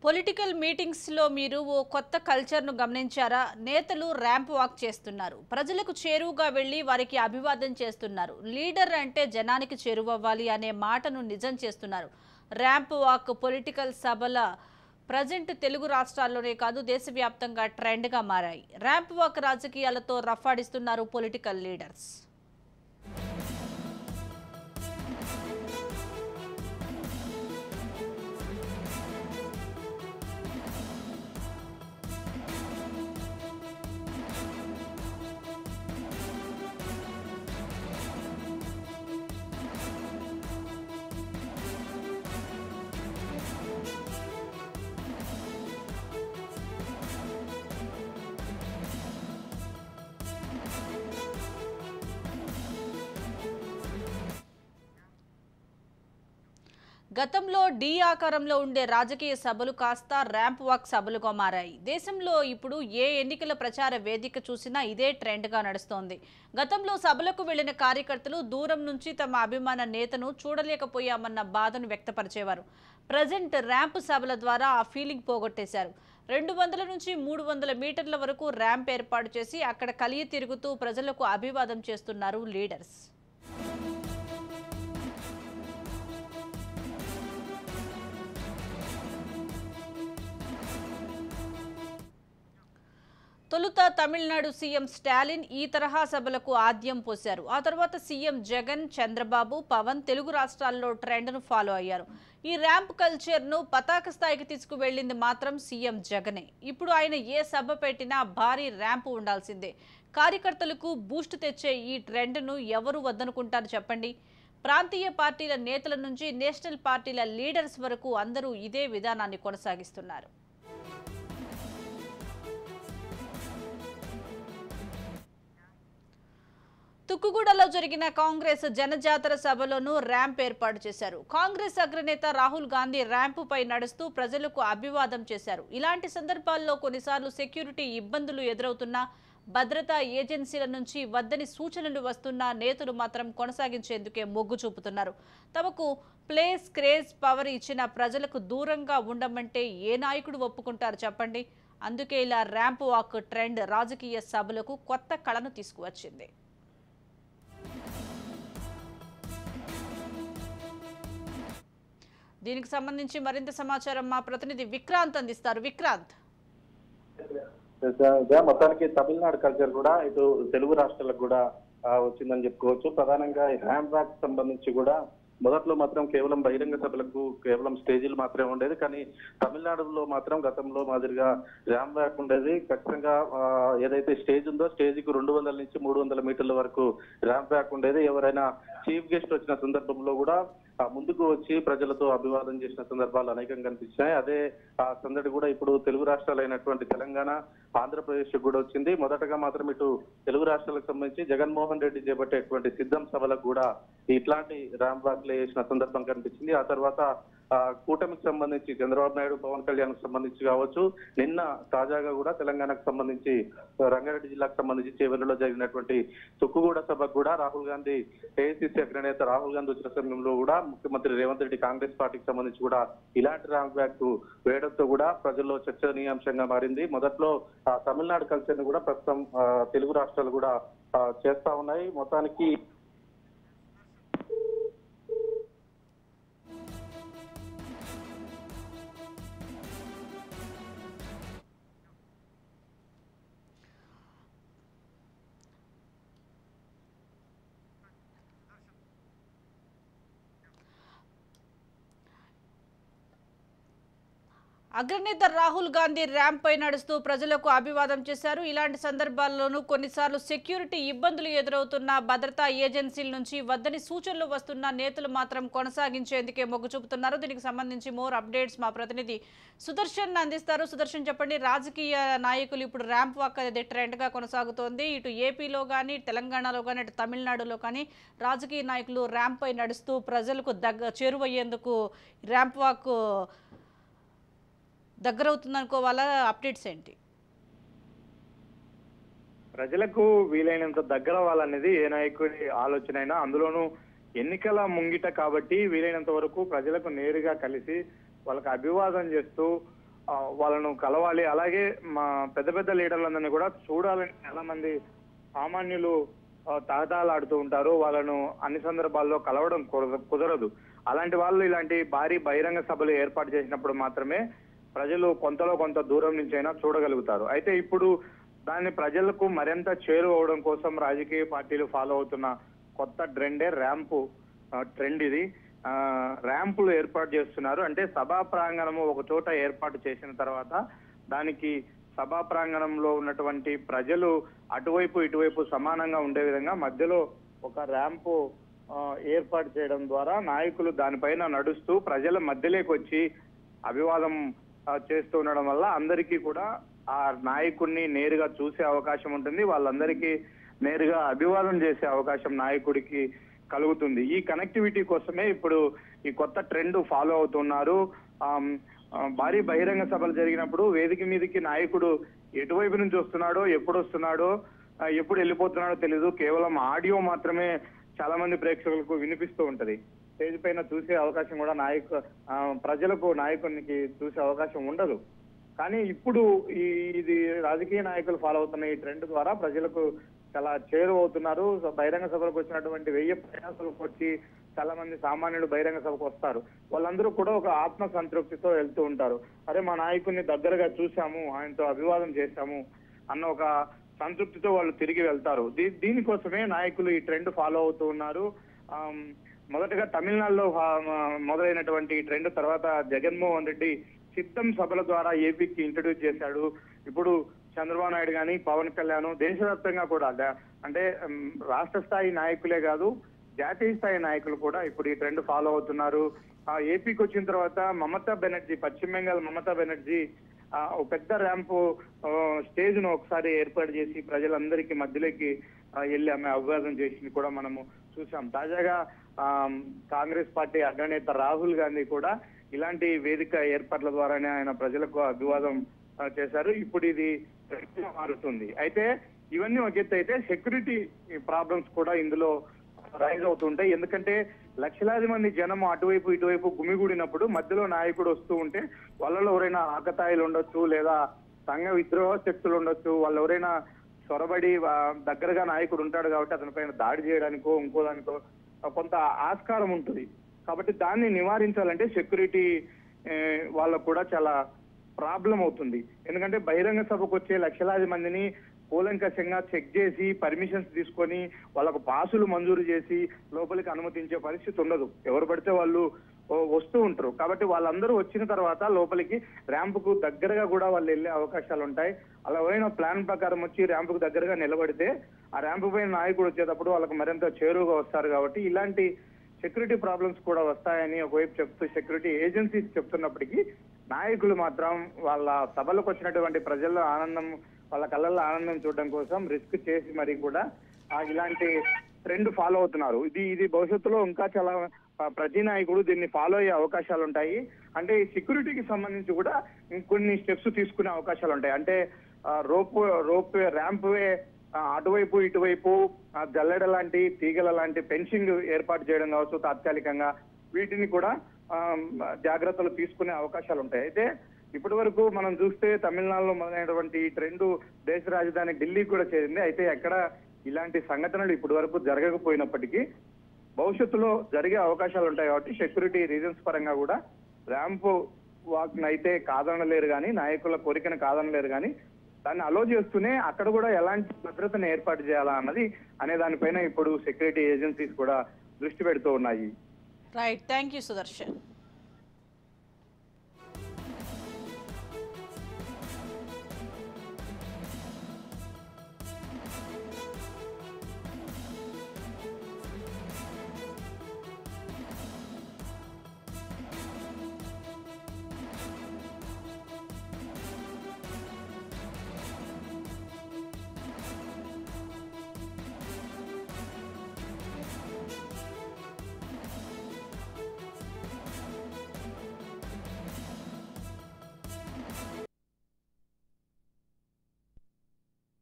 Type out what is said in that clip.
Political మీటింగ్స్లో మీరు ఓ కొత్త కల్చర్ను గమనించారా? నేతలు ర్యాంప్ వాక్ చేస్తున్నారు. ప్రజలకు చేరువుగా వెళ్లి వారికి అభివాదం చేస్తున్నారు. లీడర్ అంటే జనానికి చేరువవ్వాలి అనే మాటను నిజం చేస్తున్నారు. ర్యాంప్ వాక్ పొలిటికల్ సభల ప్రజెంట్ తెలుగు రాష్ట్రాల్లోనే కాదు దేశవ్యాప్తంగా ట్రెండ్గా మారాయి. ర్యాంప్ వాక్ రాజకీయాలతో రఫాడిస్తున్నారు పొలిటికల్ లీడర్స్. గతంలో డి ఆకారంలో ఉండే రాజకీయ సభలు కాస్త ర్యాంప్ వాక్ సభలుగా మారాయి. దేశంలో ఇప్పుడు ఏ ఎన్నికల ప్రచార వేదిక చూసినా ఇదే ట్రెండ్గా నడుస్తోంది. గతంలో సభలకు వెళ్లిన కార్యకర్తలు దూరం నుంచి తమ అభిమాన నేతను చూడలేకపోయామన్న బాధను వ్యక్తపరిచేవారు. ప్రజెంట్ ర్యాంప్ సభల ద్వారా ఆ ఫీలింగ్ పోగొట్టేశారు. 200 నుంచి 300 మీటర్ల వరకు ర్యాంప్ ఏర్పాటు చేసి అక్కడ కలియ తిరుగుతూ ప్రజలకు అభివాదం చేస్తున్నారు లీడర్స్. తొలుత తమిళనాడు సీఎం స్టాలిన్ ఈ తరహా సభలకు ఆద్యం పోశారు. ఆ తర్వాత సీఎం జగన్, చంద్రబాబు, పవన్ తెలుగు రాష్ట్రాల్లో ట్రెండ్ను ఫాలో అయ్యారు. ఈ ర్యాంప్ కల్చర్ను పతాక స్థాయికి తీసుకువెళ్లింది మాత్రం సీఎం జగనే. ఇప్పుడు ఆయన ఏ సభ పెట్టినా భారీ ర్యాంపు ఉండాల్సిందే. కార్యకర్తలకు బూస్ట్ తెచ్చే ఈ ట్రెండ్ను ఎవరు వద్దనుకుంటారు చెప్పండి? ప్రాంతీయ పార్టీల నేతల నుంచి నేషనల్ పార్టీల లీడర్స్ వరకు అందరూ ఇదే విధానాన్ని కొనసాగిస్తున్నారు. తుక్కుగూడలో జరిగిన కాంగ్రెస్ జనజాతర సభలోనూ ర్యాంప్ ఏర్పాటు చేశారు. కాంగ్రెస్ అగ్రనేత రాహుల్ గాంధీ ర్యాంపుపై నడుస్తూ ప్రజలకు అభివాదం చేశారు. ఇలాంటి సందర్భాల్లో కొన్నిసార్లు సెక్యూరిటీ ఇబ్బందులు ఎదురవుతున్నా, భద్రతా ఏజెన్సీల నుంచి వద్దని సూచనలు వస్తున్నా నేతలు మాత్రం కొనసాగించేందుకే మొగ్గు చూపుతున్నారు. తమకు ప్లేస్, క్రేజ్, పవర్ ఇచ్చిన ప్రజలకు దూరంగా ఉండమంటే ఏ నాయకుడు ఒప్పుకుంటారు చెప్పండి? అందుకే ఇలా ర్యాంప్ వాక్ ట్రెండ్ రాజకీయ సభలకు కొత్త కళను తీసుకువచ్చింది. దీనికి సంబంధించి మరింత సమాచారం మా ప్రతినిధి విక్రాంత్ అందిస్తారు. విక్రాంత్, మొత్తానికి తమిళనాడు కల్చర్ కూడా ఇటు తెలుగు రాష్ట్రాలకు కూడా వచ్చిందని చెప్పుకోవచ్చు. ప్రధానంగా ర్యాంప్ వాక్ సంబంధించి కూడా మొదట్లో మాత్రం కేవలం బహిరంగ సభలకు కేవలం స్టేజీలు మాత్రమే ఉండేది. కానీ తమిళనాడులో మాత్రం గతంలో మాదిరిగా ర్యాంప్ వాక్ ఉండేది. ఖచ్చితంగా ఏదైతే స్టేజ్ ఉందో స్టేజ్కి 200 నుంచి 300 మీటర్ల వరకు ర్యాంప్ వాక్ ఉండేది. ఎవరైనా చీఫ్ గెస్ట్ వచ్చిన సందర్భంలో కూడా ముందుకు వచ్చి ప్రజలతో అభివాదం చేసిన సందర్భాలు అనేకం కనిపించాయి. అదే ఆ సందడి కూడా ఇప్పుడు తెలుగు రాష్ట్రాలైనటువంటి తెలంగాణ, ఆంధ్రప్రదేశ్ కూడా వచ్చింది. మొదటగా మాత్రం ఇటు తెలుగు రాష్ట్రాలకు సంబంధించి జగన్మోహన్ రెడ్డి చేపట్టేటువంటి సిద్ధం సభలకు కూడా ఇట్లాంటి ర్యాంప్ వాక్లు చేసిన సందర్భం కనిపించింది. ఆ తర్వాత కూటమికి సంబంధించి చంద్రబాబు నాయుడు, పవన్ కళ్యాణ్ సంబంధించి కావచ్చు, నిన్న తాజాగా కూడా తెలంగాణకు సంబంధించి రంగారెడ్డి జిల్లాకు సంబంధించి చేవెళ్లలో జరిగినటువంటి తుక్కుగూడ సభకు కూడా రాహుల్ గాంధీ, ఏఐసీసీ అగ్రనేత రాహుల్ గాంధీ వచ్చిన సమయంలో కూడా ముఖ్యమంత్రి రేవంత్ రెడ్డి కాంగ్రెస్ పార్టీకి సంబంధించి కూడా ఇలాంటి ర్యాంప్ వాక్ వేయడంతో కూడా ప్రజల్లో చర్చనీయాంశంగా మారింది. మొదట్లో తమిళనాడు కల్చర్ ని కూడా ప్రస్తుతం తెలుగు రాష్ట్రాలు కూడా చేస్తా ఉన్నాయి. మొత్తానికి అగ్రనేత రాహుల్ గాంధీ ర్యాంప్ పై నడుస్తూ ప్రజలకు అభివాదం చేశారు. ఇలాంటి సందర్భాల్లోనూ కొన్నిసార్లు సెక్యూరిటీ ఇబ్బందులు ఎదురవుతున్నా, భద్రతా ఏజెన్సీల నుంచి వద్దని సూచనలు వస్తున్నా నేతలు మాత్రం కొనసాగించేందుకే మొగ్గు చూపుతున్నారు. దీనికి సంబంధించి మోర్ అప్డేట్స్ మా ప్రతినిధి సుదర్శన్ అందిస్తారు. సుదర్శన్, చెప్పండి, రాజకీయ నాయకులు ఇప్పుడు ర్యాంప్ వాక్ అనేది ట్రెండ్గా కొనసాగుతోంది. ఇటు ఏపీలో కానీ, తెలంగాణలో కానీ, ఇటు తమిళనాడులో కానీ రాజకీయ నాయకులు ర్యాంప్ పై నడుస్తూ ప్రజలకు చేరువయ్యేందుకు ర్యాంప్ వాక్ దగ్గరవుతుందనుకోవాలా? అప్డేట్స్ ఏంటి? ప్రజలకు వీలైనంత దగ్గర అవ్వాలనేది ఏ నాయకుడి ఆలోచన అయినా, అందులోనూ ఎన్నికల ముంగిట కాబట్టి వీలైనంత వరకు ప్రజలకు నేరుగా కలిసి వాళ్ళకి అభివాదం చేస్తూ వాళ్ళను కలవాలి. అలాగే మా పెద్ద పెద్ద లీడర్లందరినీ కూడా చూడాలని చాలా మంది సామాన్యులు తహతహలాడుతూ ఉంటారు. వాళ్ళను అన్ని సందర్భాల్లో కలవడం కుదరదు. అలాంటి వాళ్ళు ఇలాంటి భారీ బహిరంగ సభలు ఏర్పాటు చేసినప్పుడు మాత్రమే ప్రజలు కొంతలో కొంత దూరం నుంచి అయినా చూడగలుగుతారు. అయితే ఇప్పుడు దాన్ని ప్రజలకు మరింత చేరువవడం కోసం రాజకీయ పార్టీలు ఫాలో అవుతున్న కొత్త ట్రెండే ర్యాంపు ట్రెండ్. ఇది ర్యాంపులు ఏర్పాటు చేస్తున్నారు. అంటే సభా ప్రాంగణము ఒక చోట ఏర్పాటు చేసిన తర్వాత దానికి సభా ప్రాంగణంలో ఉన్నటువంటి ప్రజలు అటువైపు ఇటువైపు సమానంగా ఉండే విధంగా మధ్యలో ఒక ర్యాంపు ఏర్పాటు చేయడం ద్వారా నాయకులు దానిపైన నడుస్తూ ప్రజల మధ్యలోకి వచ్చి అభివాదం చేస్తూ ఉండడం వల్ల అందరికీ కూడా ఆ నాయకుడిని నేరుగా చూసే అవకాశం ఉంటుంది. వాళ్ళందరికీ నేరుగా అభివాదం చేసే అవకాశం నాయకుడికి కలుగుతుంది. ఈ కనెక్టివిటీ కోసమే ఇప్పుడు ఈ కొత్త ట్రెండ్ ఫాలో అవుతున్నారు. భారీ బహిరంగ సభలు జరిగినప్పుడు వేదిక మీదకి నాయకుడు ఎటువైపు నుంచి వస్తున్నాడో, ఎప్పుడు వస్తున్నాడో, ఎప్పుడు వెళ్ళిపోతున్నాడో తెలీదు. కేవలం ఆడియో మాత్రమే చాలా మంది ప్రేక్షకులకు వినిపిస్తూ ఉంటది. స్టేజ్ పైన చూసే అవకాశం కూడా ప్రజలకు నాయకునికి చూసే అవకాశం ఉండదు. కానీ ఇప్పుడు ఇది రాజకీయ నాయకులు ఫాలో అవుతున్న ఈ ట్రెండ్ ద్వారా ప్రజలకు చాలా చేరువవుతున్నారు. బహిరంగ సభలకు వచ్చినటువంటి 1000 ప్రయాసాలకు వచ్చి చాలా మంది సామాన్యులు బహిరంగ సభకు వస్తారు. వాళ్ళందరూ కూడా ఒక ఆత్మ సంతృప్తితో వెళ్తూ ఉంటారు. అరే మా నాయకుడిని దగ్గరగా చూసాము, ఆయనతో అభివాదం చేశాము అన్న ఒక సంతృప్తితో వాళ్ళు తిరిగి వెళ్తారు. దీనికోసమే నాయకులు ఈ ట్రెండ్ ఫాలో అవుతూ ఉన్నారు. మొదటగా తమిళనాడులో మొదలైనటువంటి ఈ ట్రెండ్ తర్వాత జగన్మోహన్ రెడ్డి సిద్ధం సభల ద్వారా ఏపీకి ఇంట్రడ్యూస్ చేశాడు. ఇప్పుడు చంద్రబాబు నాయుడు కానీ, పవన్ కళ్యాణ్ దేశవ్యాప్తంగా కూడా అంటే రాష్ట్ర స్థాయి నాయకులే కాదు జాతీయ స్థాయి నాయకులు కూడా ఇప్పుడు ఈ ట్రెండ్ ఫాలో అవుతున్నారు. ఏపీకి వచ్చిన తర్వాత మమతా బెనర్జీ, పశ్చిమ బెంగాల్ మమతా బెనర్జీ ఒక పెద్ద ర్యాంపు స్టేజ్ ను ఒకసారి ఏర్పాటు చేసి ప్రజలందరికీ మధ్యలోకి వెళ్ళి ఆమె అభివాదం చేసింది కూడా మనము చూసాం. తాజాగా కాంగ్రెస్ పార్టీ అగ్రనేత రాహుల్ గాంధీ కూడా ఇలాంటి వేదిక ఏర్పాట్ల ద్వారానే ఆయన ప్రజలకు అభివాదం చేశారు. ఇప్పుడు ఇది మారుతుంది. అయితే ఇవన్నీ ఒక ఎత్తు అయితే సెక్యూరిటీ ప్రాబ్లమ్స్ కూడా ఇందులో రైజ్ అవుతుంటాయి. ఎందుకంటే లక్షలాది మంది జనం అటువైపు ఇటువైపు గుమిగూడినప్పుడు మధ్యలో నాయకుడు వస్తూ ఉంటే వాళ్ళలో ఎవరైనా ఆకతాయిలు ఉండొచ్చు, లేదా సంఘ విద్రోహ శక్తులు ఉండొచ్చు. వాళ్ళు ఎవరైనా చొరబడి దగ్గరగా నాయకుడు ఉంటాడు కాబట్టి అతనిపైన దాడి చేయడానికో ఇంకో దానికో కొంత ఆస్కారం ఉంటుంది. కాబట్టి దాన్ని నివారించాలంటే సెక్యూరిటీ వాళ్ళకు కూడా చాలా ప్రాబ్లం అవుతుంది. ఎందుకంటే బహిరంగ సభకు వచ్చే లక్షలాది మందిని కూలంకషంగా చెక్ చేసి పర్మిషన్స్ తీసుకొని వాళ్ళకు పాసులు మంజూరు చేసి లోపలికి అనుమతించే పరిస్థితి ఉండదు. ఎవరు పడితే వాళ్ళు వస్తూ ఉంటారు. కాబట్టి వాళ్ళందరూ వచ్చిన తర్వాత లోపలికి ర్యాంపుకు దగ్గరగా కూడా వాళ్ళు వెళ్ళే అవకాశాలు ఉంటాయి. అలా అయిన ప్లాన్ ప్రకారం వచ్చి ర్యాంపుకు దగ్గరగా నిలబడితే ఆ ర్యాంపు పైన నాయకుడు వచ్చేటప్పుడు వాళ్ళకు మరింత చేరువుగా వస్తారు. కాబట్టి ఇలాంటి సెక్యూరిటీ ప్రాబ్లమ్స్ కూడా వస్తాయని ఒకవైపు చెప్తూ సెక్యూరిటీ ఏజెన్సీస్ చెప్తున్నప్పటికీ నాయకులు మాత్రం వాళ్ళ సభలకు వచ్చినటువంటి ప్రజల్లో ఆనందం, వాళ్ళ కళ్ళల్లో ఆనందం చూడడం కోసం రిస్క్ చేసి మరి కూడా ఇలాంటి ట్రెండ్ ఫాలో అవుతున్నారు. ఇది భవిష్యత్తులో ఇంకా చాలా ప్రతి నాయకుడు దీన్ని ఫాలో అయ్యే అవకాశాలు ఉంటాయి. అంటే ఈ సెక్యూరిటీకి సంబంధించి కూడా ఇంకొన్ని స్టెప్స్ తీసుకునే అవకాశాలు ఉంటాయి. అంటే రోప్ ర్యాంప్ వే అటువైపు ఇటువైపు జల్లెడ లాంటి తీగల లాంటి ఫెన్సింగ్ ఏర్పాటు చేయడం కావచ్చు తాత్కాలికంగా, వీటిని కూడా జాగ్రత్తలు తీసుకునే అవకాశాలు ఉంటాయి. అయితే ఇప్పటి వరకు మనం చూస్తే తమిళనాడులో మొదలైనటువంటి ఈ ట్రెండ్ దేశ రాజధాని ఢిల్లీకి కూడా చేరింది. అయితే ఎక్కడ ఇలాంటి సంఘటనలు ఇప్పటి వరకు జరగకపోయినప్పటికీ భవిష్యత్తులో జరిగే అవకాశాలు ఉంటాయి. కాబట్టి సెక్యూరిటీ రీజన్స్ పరంగా కూడా ర్యాంప్ వాక్ అయితే కాదనలేరు కానీ, నాయకుల కోరికను కాదనలేరు కానీ దాన్ని అలో చేస్తూనే అక్కడ కూడా ఎలాంటి భద్రతను ఏర్పాటు చేయాలా అనే దానిపైన ఇప్పుడు సెక్యూరిటీ ఏజెన్సీస్ కూడా దృష్టి పెడుతూ ఉన్నాయి. Right, thank you Sudarshan.